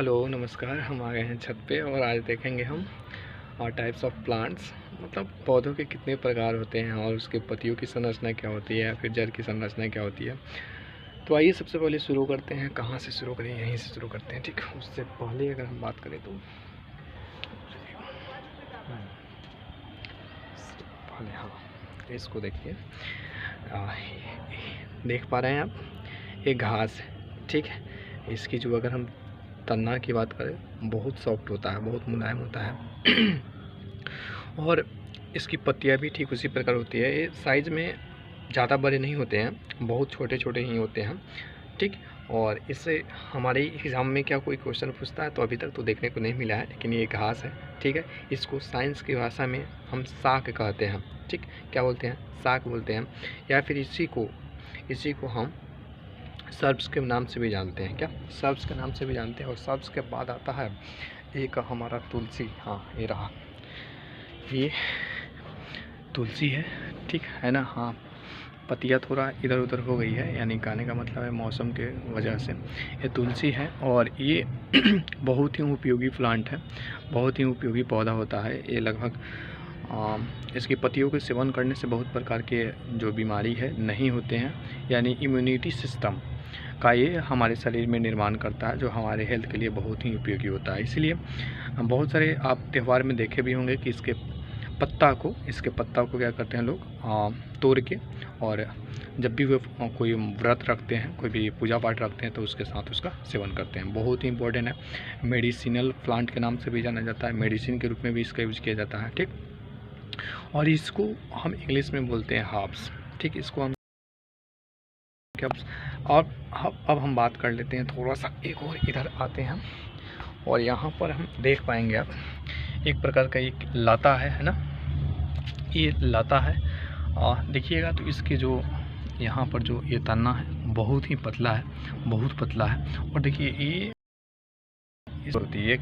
Hello नमस्कार। हम आ गए हैं छत पे और आज देखेंगे हम टाइप्स ऑफ प्लांट्स, मतलब पौधों के कितने प्रकार होते हैं और उसके पत्तियों की संरचना क्या होती है या फिर जड़ की संरचना क्या होती है। तो आइए सबसे पहले शुरू करते हैं। कहाँ से शुरू करें? यहीं से शुरू करते हैं। ठीक, उससे पहले अगर हम बात करें तो पहले हाँ, इसको देखिए। देख पा रहे हैं आप, ये घास है। ठीक है, इसकी जो अगर हम तन्ना की बात करें, बहुत सॉफ्ट होता है, बहुत मुलायम होता है और इसकी पत्तियां भी ठीक उसी प्रकार होती है। ये साइज़ में ज़्यादा बड़े नहीं होते हैं, बहुत छोटे छोटे ही होते हैं। ठीक, और इससे हमारे एग्ज़ाम में क्या कोई क्वेश्चन पूछता है तो अभी तक तो देखने को नहीं मिला है, लेकिन ये घास है। ठीक है, इसको साइंस की भाषा में हम साग कहते हैं। ठीक, क्या बोलते हैं? साग बोलते हैं, या फिर इसी को हम सर्ब्स के नाम से भी जानते हैं। क्या सर्ब्स के नाम से भी जानते हैं? और सर्ब्स के बाद आता है एक हमारा तुलसी। हाँ, ये रहा, ये तुलसी है। ठीक है ना? हाँ, पत्तियाँ थोड़ा इधर उधर हो गई है, यानी कहने का मतलब है मौसम के वजह से। ये तुलसी है और ये बहुत ही उपयोगी प्लांट है, बहुत ही उपयोगी पौधा होता है। ये लगभग इसकी पत्तियों के सेवन करने से बहुत प्रकार के जो बीमारी है नहीं होते हैं, यानी इम्यूनिटी सिस्टम का ये हमारे शरीर में निर्माण करता है, जो हमारे हेल्थ के लिए बहुत ही उपयोगी होता है। इसलिए बहुत सारे आप त्यौहार में देखे भी होंगे कि इसके पत्ता को क्या करते हैं लोग, तोड़ के, और जब भी वो कोई व्रत रखते हैं, कोई भी पूजा पाठ रखते हैं तो उसके साथ उसका सेवन करते हैं। बहुत ही इंपॉर्टेंट है, मेडिसिनल प्लांट के नाम से भी जाना जाता है, मेडिसिन के रूप में भी इसका यूज़ किया जाता है। ठीक, और इसको हम इंग्लिश में बोलते हैं हर्ब्स। ठीक, इसको हम क्या, और अब हम बात कर लेते हैं थोड़ा सा, एक और इधर आते हैं और यहाँ पर हम देख पाएंगे आप एक प्रकार का एक लाता है ना, ये लाता है। देखिएगा तो इसके जो यहाँ पर जो ये तन्ना है बहुत ही पतला है, बहुत पतला है। और देखिए ये होती है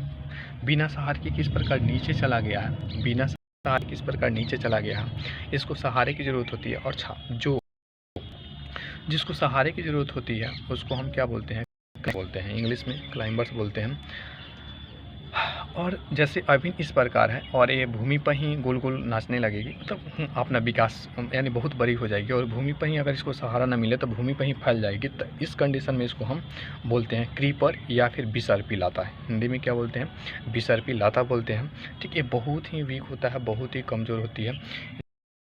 बिना सहारे के किस प्रकार नीचे चला गया है, बिना सहारे किस प्रकार नीचे चला गया है। इसको सहारे की ज़रूरत होती है, और जो जिसको सहारे की ज़रूरत होती है उसको हम क्या बोलते हैं इंग्लिश में क्लाइंबर्स बोलते हैं। और जैसे अभी इस प्रकार है और ये भूमि पर ही गोल गोल नाचने लगेगी, मतलब अपना विकास यानी बहुत बड़ी हो जाएगी, और भूमि पर ही अगर इसको सहारा ना मिले तो भूमि पर ही फैल जाएगी। तो इस कंडीशन में इसको हम बोलते हैं क्रीपर या फिर बिसर्पी लाता है। हिंदी में क्या बोलते हैं? बिसर्पी लाता बोलते हैं। ठीक, ये बहुत ही वीक होता है, बहुत ही कमज़ोर होती है।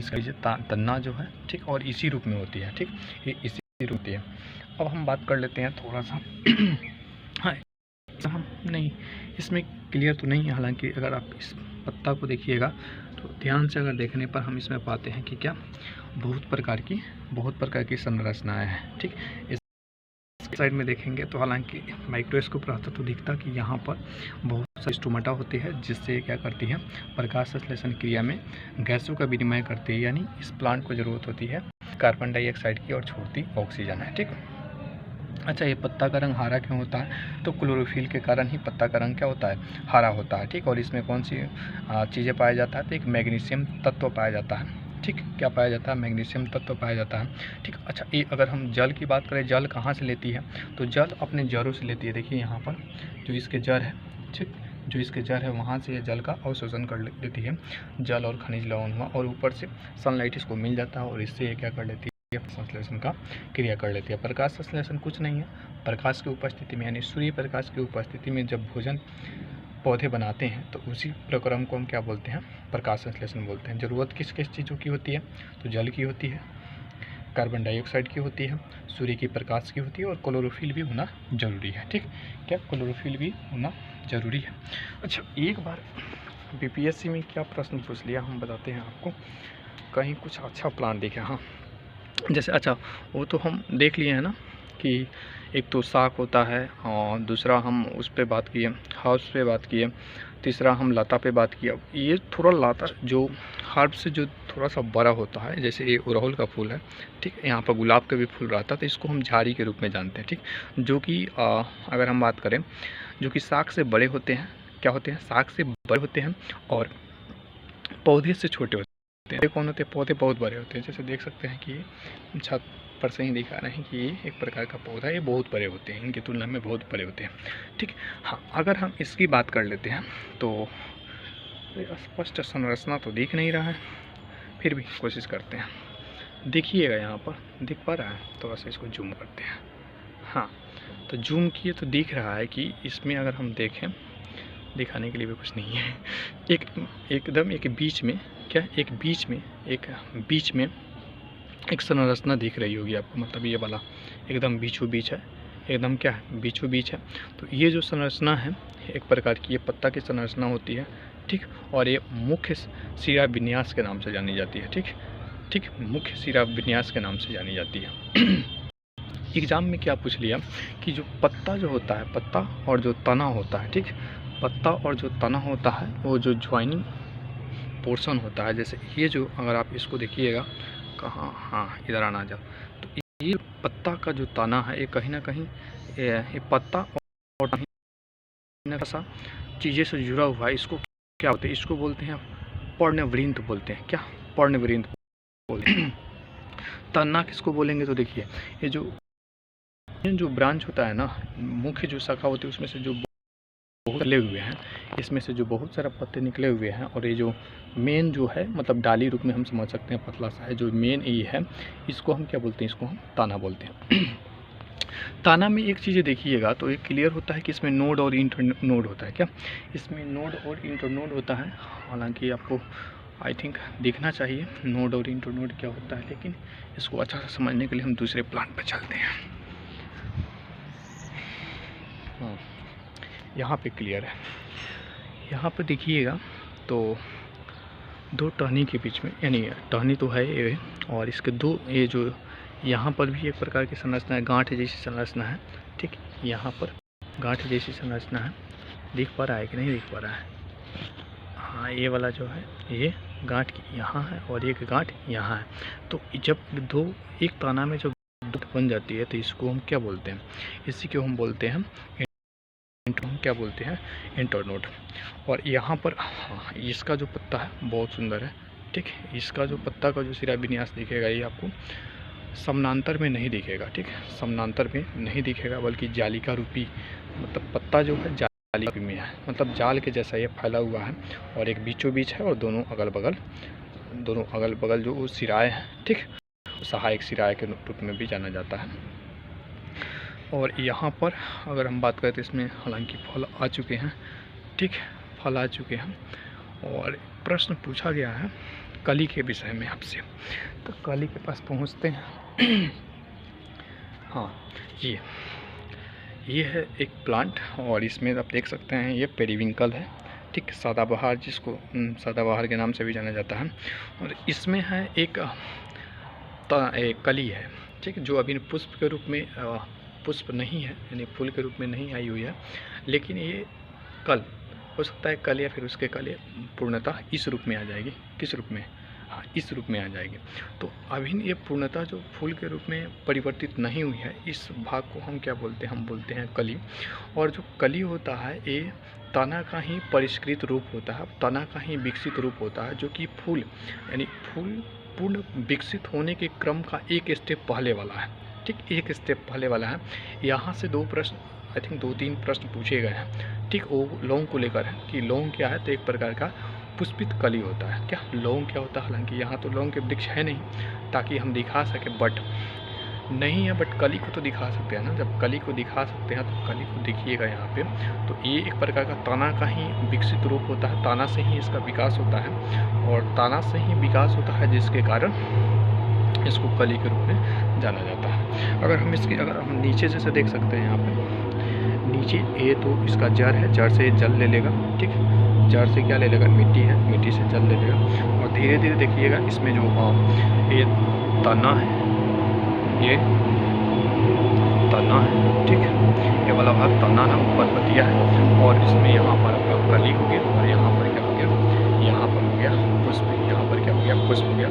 इसका तन्ना जो है, ठीक, और इसी रूप में होती है। ठीक, ये इसी रूप होती है। अब हम बात कर लेते हैं थोड़ा सा हाँ, हम नहीं, इसमें क्लियर तो नहीं है, हालांकि अगर आप इस पत्ता को देखिएगा तो ध्यान से अगर देखने पर हम इसमें पाते हैं कि क्या बहुत प्रकार की संरचनाएं हैं। ठीक, इस साइड में देखेंगे तो हालांकि माइक्रोस्कोप रहता तो दिखता कि यहाँ पर बहुत सारी स्टोमाटा होती है, जिससे क्या करती है, प्रकाश संश्लेषण क्रिया में गैसों का विनिमय करती है। यानी इस प्लांट को ज़रूरत होती है कार्बन डाइऑक्साइड की और छोड़ती ऑक्सीजन है। ठीक, अच्छा, ये पत्ता का रंग हरा क्यों होता है? तो क्लोरोफिल के कारण ही पत्ता का रंग क्या होता है, हरा होता है। ठीक, और इसमें कौन सी चीज़ें पाया जाता है? तो एक मैग्नीशियम तत्व पाया जाता है। ठीक, क्या पाया जाता है? मैग्नीशियम तत्व पाया जाता है। ठीक, अच्छा, ये अगर हम जल की बात करें, जल कहाँ से लेती है? तो जल अपने जड़ों से लेती है। देखिए यहाँ पर जो इसके जड़ है, ठीक, जो इसके जड़ है वहाँ से ये जल का अवशोषण कर लेती है, जल और खनिज लवण हुआ, और ऊपर से सनलाइट इसको मिल जाता है और इससे ये क्या कर लेती है, संश्लेषण का क्रिया कर लेती है। प्रकाश संश्लेषण कुछ नहीं है, प्रकाश की उपस्थिति में यानी सूर्य प्रकाश की उपस्थिति में जब भोजन पौधे बनाते हैं तो उसी प्रक्रम को हम क्या बोलते हैं? प्रकाश संश्लेषण बोलते हैं। ज़रूरत किस किस चीज़ों की होती है? तो जल की होती है, कार्बन डाइऑक्साइड की होती है, सूर्य की प्रकाश की होती है, और क्लोरोफिल भी होना जरूरी है। ठीक, क्या क्लोरोफिल भी होना जरूरी है? अच्छा, एक बार बीपीएससी में क्या प्रश्न पूछ लिया, हम बताते हैं आपको। कहीं कुछ अच्छा प्लान दिखे, हाँ, जैसे, अच्छा, वो तो हम देख लिए हैं ना कि एक तो साग होता है, और दूसरा हम उस पे बात किए, हाउस पे बात किए, तीसरा हम लता पे बात किया। ये थोड़ा लता जो हर्ब से जो थोड़ा सा बड़ा होता है, जैसे ये अड़हुल का फूल है, ठीक, यहाँ पर गुलाब का भी फूल रहता है, तो इसको हम झाड़ी के रूप में जानते हैं। ठीक, जो कि अगर हम बात करें, जो कि साग से बड़े होते हैं, क्या होते हैं? साग से बड़े होते हैं और पौधे से छोटे होते हैं। कौन होते हैं? पौधे बहुत बड़े होते हैं। जैसे देख सकते हैं कि छत पर से ही दिखा रहे हैं कि ये एक प्रकार का पौधा है, ये बहुत बड़े होते हैं, इनकी तुलना में बहुत बड़े होते हैं। ठीक, हाँ, अगर हम इसकी बात कर लेते हैं तो स्पष्ट संरचना तो दिख नहीं रहा है, फिर भी कोशिश करते हैं। देखिएगा यहाँ पर दिख पा रहा है, थोड़ा सा इसको जूम करते हैं। हाँ, तो जूम किए तो दिख रहा है कि इसमें अगर हम देखें, दिखाने के लिए भी कुछ नहीं है, एकदम एक बीच में क्या, एक बीच में एक संरचना दिख रही होगी आपको, मतलब ये वाला एकदम बीचों बीच है, एकदम क्या है, बीचों बीच है। तो ये जो संरचना है एक प्रकार की ये पत्ता की संरचना होती है। ठीक, और ये मुख्य सिरा विन्यास के नाम से जानी जाती है। ठीक, मुख्य सिरा विन्यास के नाम से जानी जाती है। एग्जाम में क्या पूछ लिया कि जो पत्ता जो होता है, पत्ता और जो तना होता है, ठीक, पत्ता और जो तना होता है वो जो ज्वाइनिंग पोर्शन होता है, जैसे ये जो, अगर आप इसको देखिएगा कहाँ, हाँ इधर आना जाओ, तो ये पत्ता का जो तना है ये कहीं ना कहीं ये पत्ता और सा चीज़ें से जुड़ा हुआ है। इसको क्या बोलते हैं, इसको बोलते हैं पर्णवृंत बोलते हैं। क्या, पर्णवृंत बोलते हैं। तना किसको बोलेंगे, तो देखिए ये जो ब्रांच होता है ना, मुख्य जो शाखा होती है उसमें से जो बहुत निकले हुए हैं, इसमें से जो बहुत सारा पत्ते निकले हुए हैं, और ये जो मेन जो है, मतलब डाली रूप में हम समझ सकते हैं, पतला सा है जो मेन ये है, इसको हम क्या बोलते हैं, इसको हम ताना बोलते हैं। ताना में एक चीज़ें देखिएगा तो एक क्लियर होता है कि इसमें नोड और इंटर नोड होता है। क्या, इसमें नोड और इंटर नोड होता है, हालांकि आपको आई थिंक दिखना चाहिए नोड और इंटर नोड क्या होता है, लेकिन इसको अच्छा से समझने के लिए हम दूसरे प्लांट पर चलते हैं। यहाँ पे क्लियर है, यहाँ पे देखिएगा तो दो टहनी के बीच में, यानी टहनी तो है ये, और इसके दो, ये जो यहाँ पर भी एक प्रकार की संरचना है, गांठ जैसी संरचना है। ठीक, यहाँ पर गांठ जैसी संरचना है, दिख पा रहा है कि नहीं दिख पा रहा है, हाँ ये वाला जो है ये गांठ यहाँ है और एक गांठ यहाँ है। तो जब दो एक ताना में जब बन जाती है तो इसको हम क्या बोलते हैं, इसी को हम बोलते हैं क्या बोलते हैं, इंटरनोड। और यहाँ पर हाँ, इसका जो पत्ता है बहुत सुंदर है। ठीक, इसका जो पत्ता का जो सिरा विन्यास दिखेगा ये आपको समानांतर में नहीं दिखेगा। ठीक, समानांतर में नहीं दिखेगा, बल्कि जालिका रूपी, मतलब पत्ता जो है जाली में है, मतलब जाल के जैसा ये फैला हुआ है, और एक बीचों बीच है, और दोनों अगल बगल जो सिराएँ हैं, ठीक, सहायक सिराए के रूप में भी जाना जाता है। और यहाँ पर अगर हम बात करें तो इसमें हालांकि फल आ चुके हैं। ठीक, फल आ चुके हैं, और प्रश्न पूछा गया है कली के विषय में आपसे, तो कली के पास पहुँचते हैं। हाँ, ये है एक प्लांट, और इसमें आप देख सकते हैं ये पेरिविंकल है। ठीक, सदाबहार, जिसको सदाबहार के नाम से भी जाना जाता है। और इसमें है एक कली है, ठीक, जो अभी पुष्प के रूप में पुष्प नहीं है, यानी फूल के रूप में नहीं आई हुई है, लेकिन ये कल हो सकता है, कल या फिर उसके कल पूर्णतः इस रूप में आ जाएगी। किस रूप में, हाँ इस रूप में आ जाएगी। तो अभी ये पूर्णतः जो फूल के रूप में परिवर्तित नहीं हुई है, इस भाग को हम क्या बोलते हैं, हम बोलते हैं कली। और जो कली होता है ये तना का ही परिष्कृत रूप होता है, तना का ही विकसित रूप होता है, जो कि फूल, यानी फूल पूर्ण विकसित होने के क्रम का एक स्टेप पहले वाला है। ठीक, एक स्टेप पहले वाला है। यहाँ से दो प्रश्न, आई थिंक 2-3 प्रश्न पूछे गए हैं। ठीक, वो लौंग को लेकर है कि लौंग क्या है, तो एक प्रकार का पुष्पित कली होता है। क्या, लौंग क्या होता है, हालांकि यहाँ तो लौंग के वृक्ष है नहीं ताकि हम दिखा सके, बट नहीं है, बट कली को तो दिखा सकते हैं ना। जब कली को दिखा सकते हैं तो कली को देखिएगा यहाँ पे, तो ये एक प्रकार का ताना का ही विकसित रूप होता है, ताना से ही इसका विकास होता है, और ताना से ही विकास होता है, जिसके कारण इसको कली के रूप में जाना जाता है। अगर हम नीचे जैसे देख सकते हैं, यहाँ पे नीचे ये तो इसका जड़ है, जड़ से जल ले लेगा। ठीक, जड़ से क्या ले लेगा, मिट्टी है, मिट्टी से जल ले लेगा, और धीरे धीरे देखिएगा इसमें जो ये तना है, ये तना है। ठीक, ये वाला भाग तना है, ऊपर पतिया है, और इसमें यहाँ पर आपका कली हो गया, और यहाँ पर क्या हो गया, यहाँ पर हो गया पुष्प, यहाँ पर क्या हो गया, पुष्प हो गया।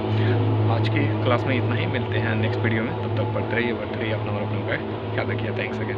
आज की क्लास में इतना ही, मिलते हैं नेक्स्ट वीडियो में, तब तक पढ़ते रहिए, बढ़ते रहिए, अपना और अपनों का ख्याल रखिए। Thanks again.